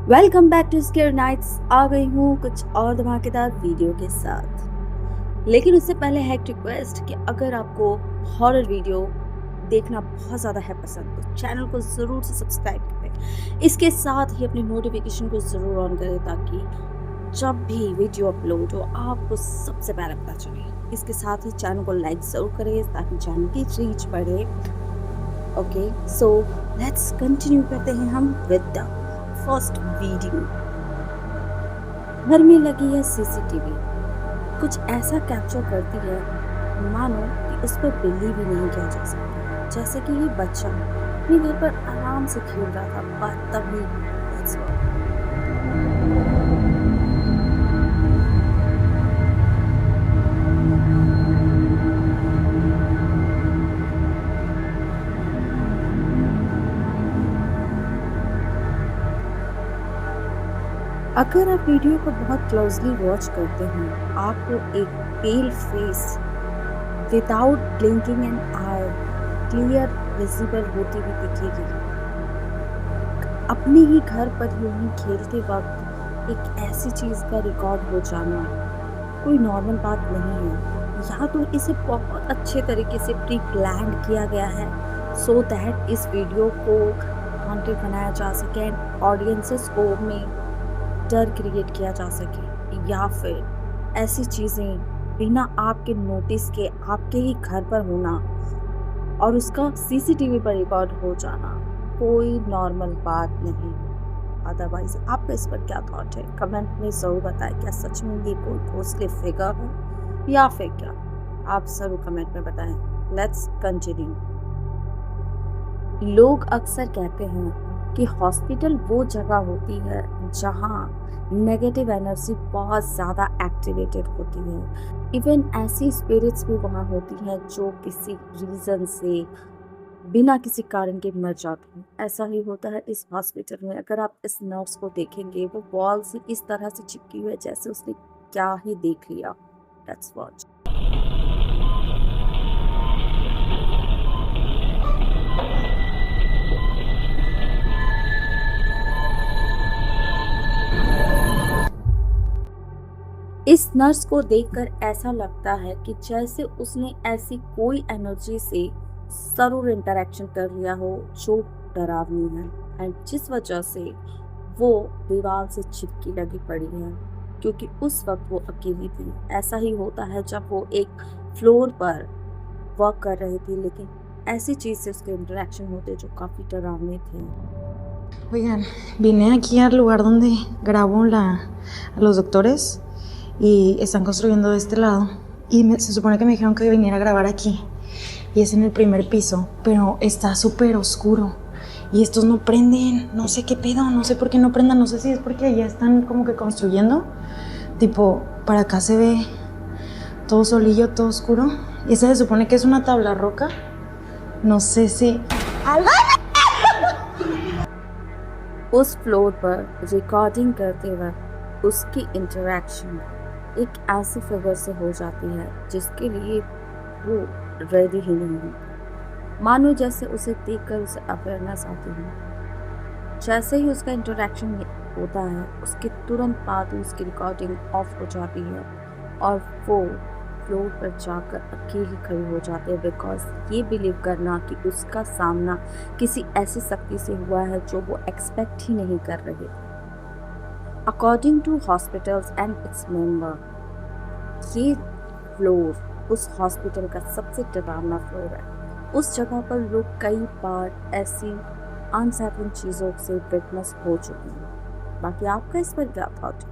Welcome back to scare nights. आ गई हूँ कुछ और धमाकेदार वीडियो के साथ। लेकिन उससे पहले है एक रिक्वेस्ट कि अगर आपको हॉरर वीडियो देखना बहुत ज़्यादा है पसंद तो चैनल को ज़रूर से सब्सक्राइब करें। इसके साथ ही अपनी नोटिफिकेशन को ज़रूर ऑन करें ताकि जब भी वीडियो अपलोड हो आपको सबसे पहले पता चले। इसके साथ ही चैनल को लाइक ज़रूर करें ताकि चैनल की रीच बढ़े। ओके, सो लेट्स कंटिन्यू करते हैं हम विद द फर्स्ट वीडियो। घर में लगी है सीसीटीवी, कुछ ऐसा कैप्चर करती है मानो कि उस पर बिलीव ही नहीं किया जा सकता। जैसे कि ये बच्चा अपने घर पर आराम से खेल रहा था, बात तभी that's all। अगर आप वीडियो को बहुत क्लोजली वॉच करते हैं आपको एक pale face without blinking an eye clear visible होती हुई दिखेगी। अपने ही घर पर यूं खेलते वक्त एक ऐसी चीज का रिकॉर्ड हो जाना कोई नॉर्मल बात नहीं है। या तो इसे बहुत अच्छे तरीके से प्री प्लान किया गया है सो दैट इस वीडियो को हॉन्टेड बनाया जा सके एंड ऑडियंसेस को में डर क्रिएट किया जा सके, या फिर ऐसी चीजें बिना आपके नोटिस के आपके ही घर पर होना और उसका सीसीटीवी पर रिकॉर्ड हो जाना कोई नॉर्मल बात नहीं। अदरवाइज आपका इस पर क्या थॉट है कमेंट में जरूर बताएं। क्या सच में ये कोई घोस्टली फिगर है या फिर क्या? आप जरूर कमेंट में बताएं। Let's continue. लोग अक्सर कहते हैं कि हॉस्पिटल वो जगह होती है जहाँ नेगेटिव एनर्जी बहुत ज़्यादा एक्टिवेटेड होती है। इवन ऐसी स्पिरिट्स भी वहाँ होती हैं जो किसी रीज़न से बिना किसी कारण के मर जाती हैं। ऐसा ही होता है इस हॉस्पिटल में। अगर आप इस नर्स को देखेंगे वो वॉल से इस तरह से चिपकी हुई है जैसे उसने क्या ही देख लिया। Let's watch. इस नर्स को देखकर ऐसा लगता है कि जैसे उसने ऐसी कोई एनर्जी से जरूर इंटरेक्शन कर लिया हो जो डरावनी है एंड जिस वजह से वो दीवार से चिपकी लगी पड़ी है क्योंकि उस वक्त वो अकेली थी। ऐसा ही होता है जब वो एक फ्लोर पर वर्क कर रही थी लेकिन ऐसी चीज से उसके इंटरेक्शन होते जो काफी डरावने थे। Oigan, vine aquí al lugar donde grabo a los doctores y están construyendo de este lado y se supone que me dijeron que viniera a grabar aquí y es en el primer piso, pero está súper oscuro y estos no prenden, no sé qué pedo, no sé por qué no prendan, no sé si es porque ya están como que construyendo, tipo para acá se ve todo solillo, todo oscuro y esa se supone que es una tabla roca, no sé si... उस floor पर recording करते वक्त उसकी interaction एक ऐसी figure से हो जाती है जिसके लिए वो रेडी ही नहीं होती। मानो जैसे उसे देखकर उसे अवेयरनेस आती है। जैसे ही उसका इंटरेक्शन होता है उसके तुरंत बाद उसकी रिकॉर्डिंग ऑफ हो जाती है और वो फ्लोर पर जाकर अकेली खड़ी हो जाते हैं बिकॉज ये बिलीव करना कि उसका सामना किसी ऐसी शक्ति से हुआ है जो वो एक्सपेक्ट ही नहीं कर रहे थे। According to hospitals and its member ये फ्लोर उस हॉस्पिटल का सबसे डरावना फ्लोर है। उस जगह पर लोग कई बार ऐसी अनसेटलिंग चीज़ों से विटनेस हो चुके हैं। बाकी आपका इस पर क्या थॉट है?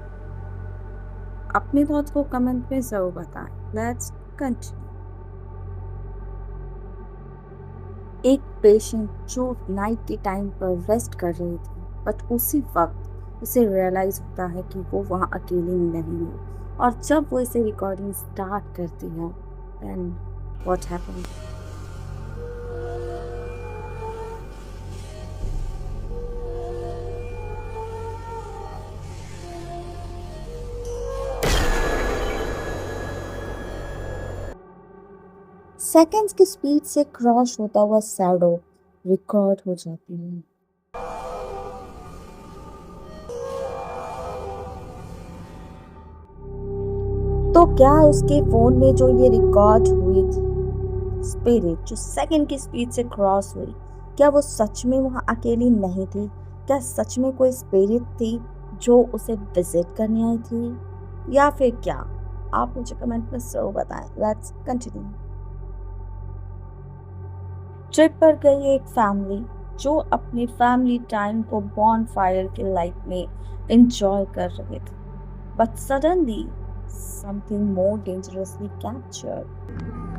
अपने थॉट्स को कमेंट में जरूर बताएं। Let's continue. एक पेशेंट जो नाइट के टाइम पर रेस्ट कर रही थी बट उसी वक्त उसे रियलाइज होता है कि वो वहाँ अकेली नहीं है और जब वो इसे रिकॉर्डिंग स्टार्ट करती है देन व्हाट हैपेंड। सेकेंड्स की स्पीड से क्रॉस होता हुआ शैडो रिकॉर्ड हो जाती है। तो क्या उसके फोन में जो ये रिकॉर्ड हुई थी स्पिरिट जो सेकंड की स्पीड से क्रॉस हुई, क्या वो सच में वहां अकेली नहीं थी? क्या सच में कोई स्पिरिट थी जो उसे विजिट करने आई थी, या फिर क्या? आप मुझे कमेंट में जरूर बताएं। Let's continue. ट्रिप पर गई एक फैमिली जो अपनी फैमिली टाइम को बॉन फायर के लाइट में एंजॉय कर रहे थे, but suddenly something more dangerously captured.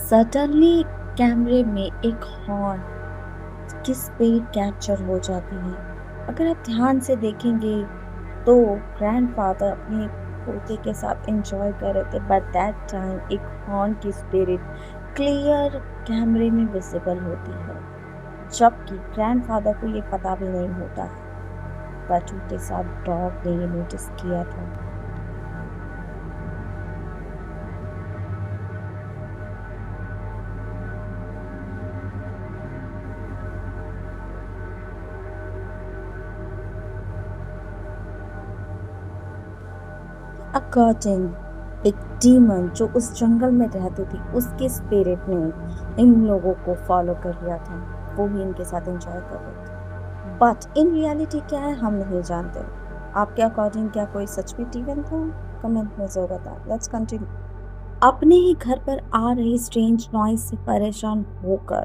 Suddenly कैमरे में एक हॉर्न की स्पीड कैप्चर हो जाती है। अगर आप ध्यान से देखेंगे तो ग्रैंडफादर अपने पोते के साथ एंजॉय कर रहे थे, बट दैट टाइम एक हॉर्न की स्पिरिट क्लियर कैमरे में विजिबल होती है, जबकि ग्रैंडफादर को ये पता भी नहीं होता है, बट उनके साथ डॉग ने ये नोटिस किया था। अकॉर्डिंग एक डीमन जो उस जंगल में रहती थी, उसके स्पिरिट ने इन लोगों को फॉलो कर लिया था, वो भी इनके साथ एंजॉय कर रहे थे। बट इन रियलिटी क्या है हम नहीं जानते। आपके अकॉर्डिंग क्या कोई सच में डीमन था? कमेंट में जरूर बताएं। Let's continue. अपने ही घर पर आ रही स्ट्रेंज नॉइज से परेशान होकर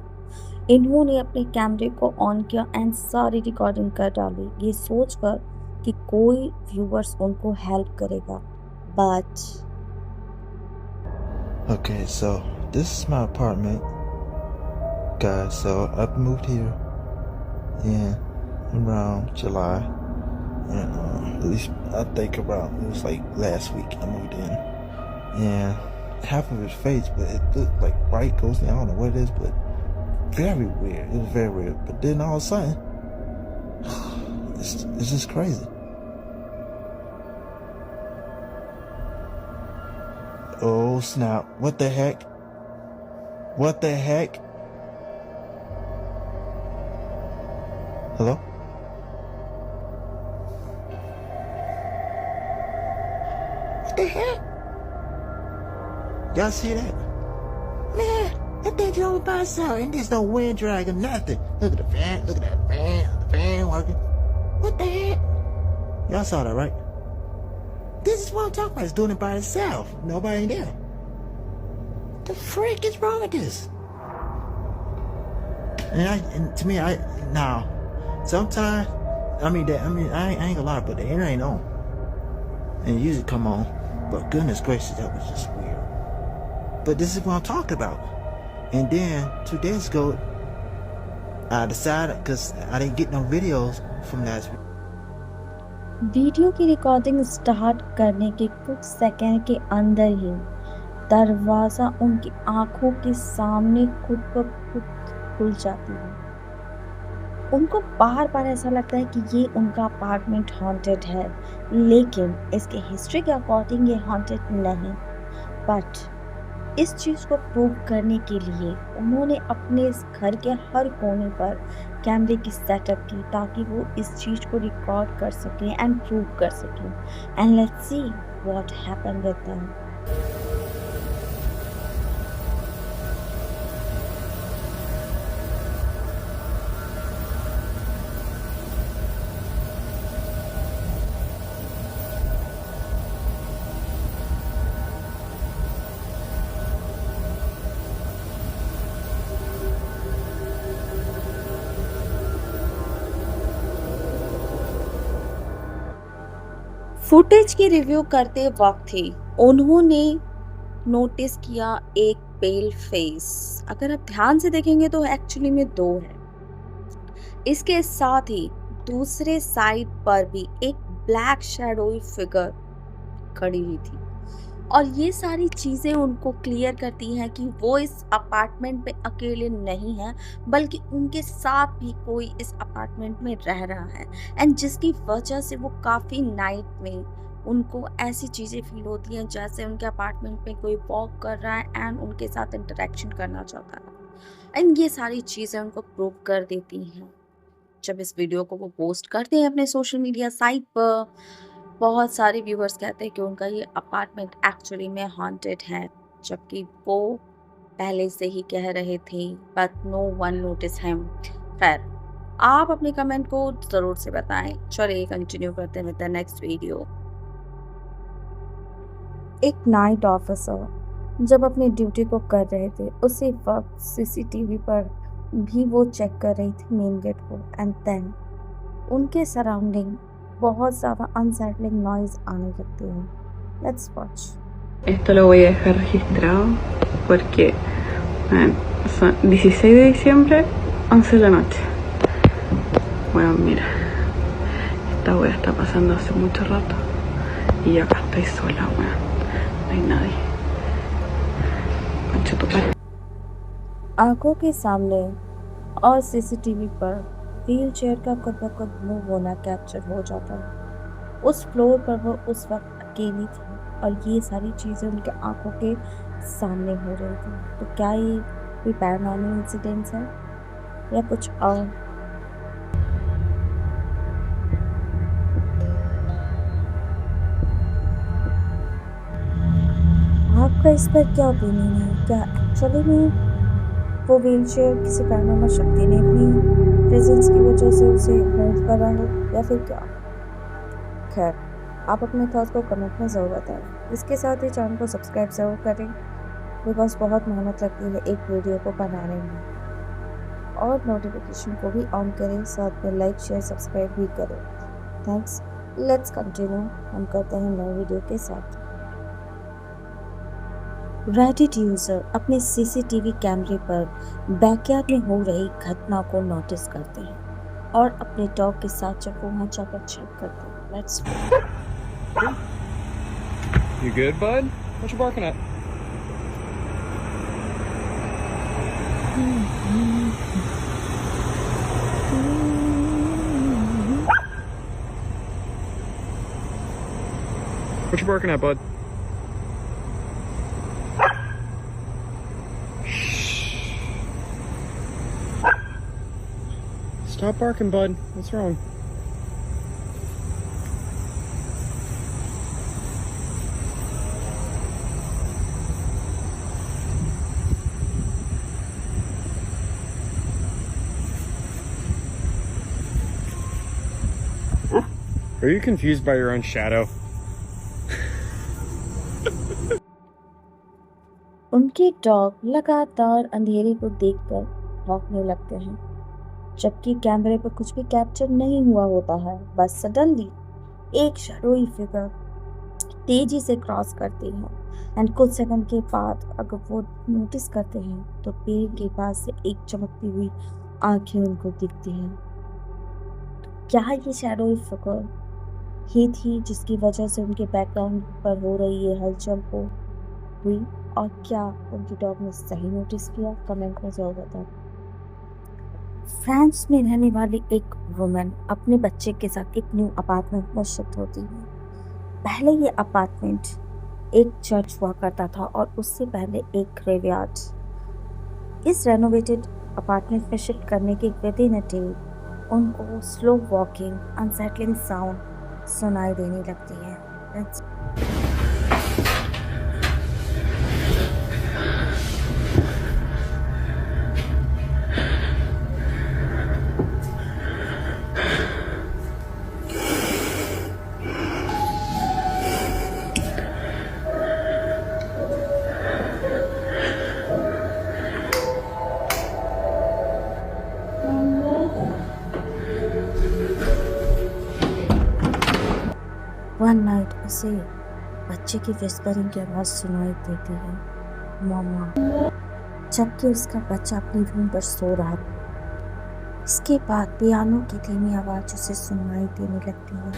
इन्होंने अपने कैमरे को ऑन किया एंड सारी रिकॉर्डिंग कर डाली, ये सोचकर कि कोई व्यूअर्स उनको हेल्प करेगा, but Okay, so this is my apartment, guys. So I've moved here in around July, and at least I think around it was like last week I moved in, and half of it's fake, but it looked like bright ghostly. I don't know what it is, but very weird. It was very weird. But then all of a sudden, it's just crazy. Oh snap, what the heck? What the heck? Hello? What the heck? Y'all see that? Man, that thing drove by itself and there's no wind drag or nothing. Look at the fan, look at that fan, the fan working. What the heck? Y'all saw that, right? This is what I'm talking about. It's doing it by itself. Nobody there. What the frick is wrong with this? And to me, now, sometimes, I ain't gonna lie, but the internet ain't on. And it usually come on. But goodness gracious, that was just weird. But this is what I'm talking about. And then 2 days ago, I decided, because I didn't get no videos from last week. Video की recording start करने के कुछ second के अंदर ही दरवाजा उनकी आंखों के सामने खुद ब खुद खुल जाती है। उनको बार बार ऐसा लगता है कि ये उनका अपार्टमेंट हॉन्टेड है, लेकिन इसके हिस्ट्री के अकॉर्डिंग ये हॉन्टेड नहीं। बट इस चीज़ को प्रूव करने के लिए उन्होंने अपने इस घर के हर कोने पर कैमरे की सेटअप की, ताकि वो इस चीज़ को रिकॉर्ड कर सकें एंड प्रूव कर सकें। And let's see what happened with them. Footage की रिव्यू करते वक्त ही उन्होंने नोटिस किया एक पेल फेस। अगर आप ध्यान से देखेंगे तो एक्चुअली में 2 है। इसके साथ ही दूसरे साइड पर भी एक ब्लैक शैडोई फिगर खड़ी हुई थी। और ये सारी चीज़ें उनको क्लियर करती हैं कि वो इस अपार्टमेंट में अकेले नहीं हैं, बल्कि उनके साथ भी कोई इस अपार्टमेंट में रह रहा है, एंड जिसकी वजह से वो काफ़ी नाइट में उनको ऐसी चीज़ें फ़ील होती हैं जैसे उनके अपार्टमेंट में कोई वॉक कर रहा है एंड उनके साथ इंटरेक्शन करना चाहता है, एंड ये सारी चीज़ें उनको प्रूव कर देती हैं। जब इस वीडियो को वो पोस्ट करते हैं अपने सोशल मीडिया साइट पर, बहुत सारे व्यूअर्स कहते हैं कि उनका ये अपार्टमेंट एक्चुअली में हॉन्टेड है, जबकि वो पहले से ही कह रहे थे, but no one notice him. खैर, आप अपने कमेंट को ज़रूर से बताएं। चलिए कंटिन्यू करते हैं विद द नेक्स्ट वीडियो। एक नाइट ऑफिसर जब अपनी ड्यूटी को कर रहे थे, उसी वक्त सीसीटीवी पर भी वो चेक कर रही थी मेन गेट को, एंड देन उनके सराउंडिंग बहुत ज़्यादा अनसेटलिंग नॉइज आने लगती है। Let's watch. Esto lo voy a dejar registrado porque man, son 16 de diciembre, 11 de la noche. Bueno, mira, esta wea está pasando hace mucho rato y yo acá estoy sola, weón. No hay nadie. Concha tu padre. आंखों के सामने और CCTV पर wheel chair का खुद ब खुद move होना कैप्चर हो जाता है। उस फ्लोर पर वो उस वक्त अकेली थी और ये सारी चीज़ें उनके आंखों के सामने हो रही थी। तो क्या ये कोई पैरानॉर्मल इंसिडेंट्स है या कुछ और? आपका इस पर क्या ओपिनियन है? क्या एक्चुअली में वो व्हील चेयर किसी पैरानॉर्मल शक्ति ने अपनी प्रेजेंस की वजह से उसे मूव करा हो, या फिर क्या? खैर, आप अपने थॉट्स को कमेंट में ज़रूर बताएं। इसके साथ ही चैनल को सब्सक्राइब ज़रूर करें, बिकॉज बहुत मेहनत लगती है एक वीडियो को बनाने में। और नोटिफिकेशन को भी ऑन करें, साथ में लाइक शेयर सब्सक्राइब भी करें। थैंक्स। Let's continue. हम करते हैं नए वीडियो के साथ। रेडिट यूज़र अपने सीसीटीवी कैमरे पर बैकयार्ड में हो रही घटना को नोटिस करते हैं और अपने डॉग के साथ जब वो वहाँ जाकर चेक करते हैं। Let's You good, bud? What you barking at? What you barking at, bud? Stop barking, bud. What's wrong? Are you confused by your own shadow? उनके डॉग लगातार अंधेरे को देखकर भौंकने लगते हैं, जबकि कैमरे पर कुछ भी कैप्चर नहीं हुआ होता है। बस सडनली एक शैडोई फिगर तेजी से क्रॉस करती है, एंड कुछ सेकंड के बाद अगर वो नोटिस करते हैं तो पेड़ के पास से एक चमकती हुई आंखें उनको दिखती हैं। क्या ये शैडोई फिगर ही थी जिसकी वजह से उनके बैकग्राउंड पर हो रही ये हलचल को हुई, और क्या उनकी डॉग ने सही नोटिस किया? कमेंट में जरूर बताएं। फ्रांस में रहने वाली एक वुमन अपने बच्चे के साथ एक न्यू अपार्टमेंट में शिफ्ट होती है। पहले ये अपार्टमेंट एक चर्च हुआ करता था और उससे पहले एक ग्रेवयार्ड। इस रेनोवेटेड अपार्टमेंट में शिफ्ट करने के विदिन अ डे उनको स्लो वॉकिंग अनसेटलिंग साउंड सुनाई देने लगती है। वन नाइट उसे बच्चे की विस्परिंग की आवाज़ सुनाई देती है, मामा, जबकि उसका बच्चा अपने रूम पर सो रहा था। इसके बाद पियानो की धीमी आवाज़ उसे सुनाई देने लगती है।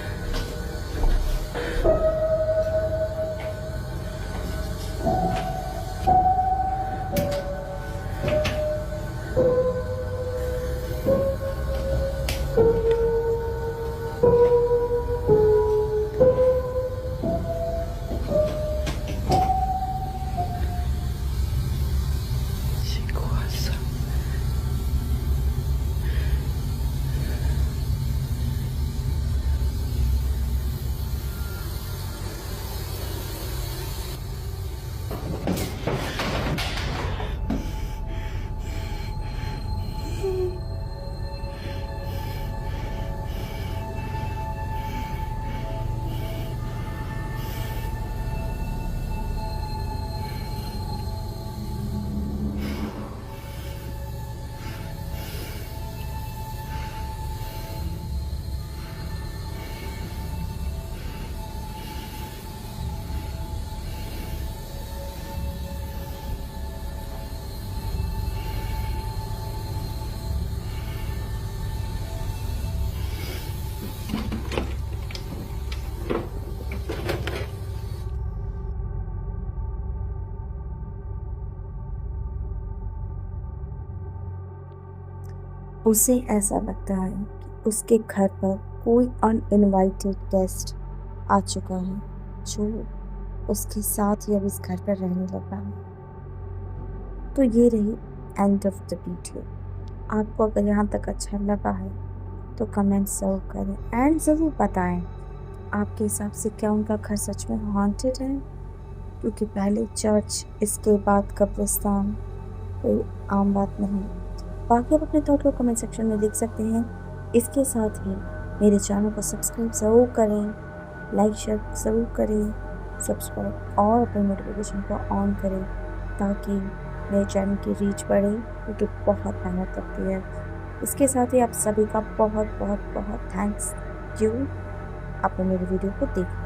उसे ऐसा लगता है कि उसके घर पर कोई अनइनवाइटेड गेस्ट आ चुका है जो उसके साथ ही अब इस घर पर रहने लगा है। तो ये रही एंड ऑफ द वीडियो। आपको अगर यहाँ तक अच्छा लगा है तो कमेंट ज़रूर करें एंड ज़रूर बताएं आपके हिसाब से क्या उनका घर सच में हॉन्टेड है, क्योंकि पहले चर्च इसके बाद कब्रिस्तान कोई आम बात नहीं। बाकी आप अपने थॉट को कमेंट सेक्शन में लिख सकते हैं। इसके साथ ही मेरे चैनल को सब्सक्राइब ज़रूर करें, लाइक शेयर ज़रूर करें, सब्सक्राइब और अपने नोटिफिकेशन को ऑन करें ताकि मेरे चैनल की रीच बढ़े, क्योंकि बहुत मेहनत लगती है। इसके साथ ही आप सभी का बहुत बहुत बहुत थैंक्स यू आपने मेरे वीडियो को देखा।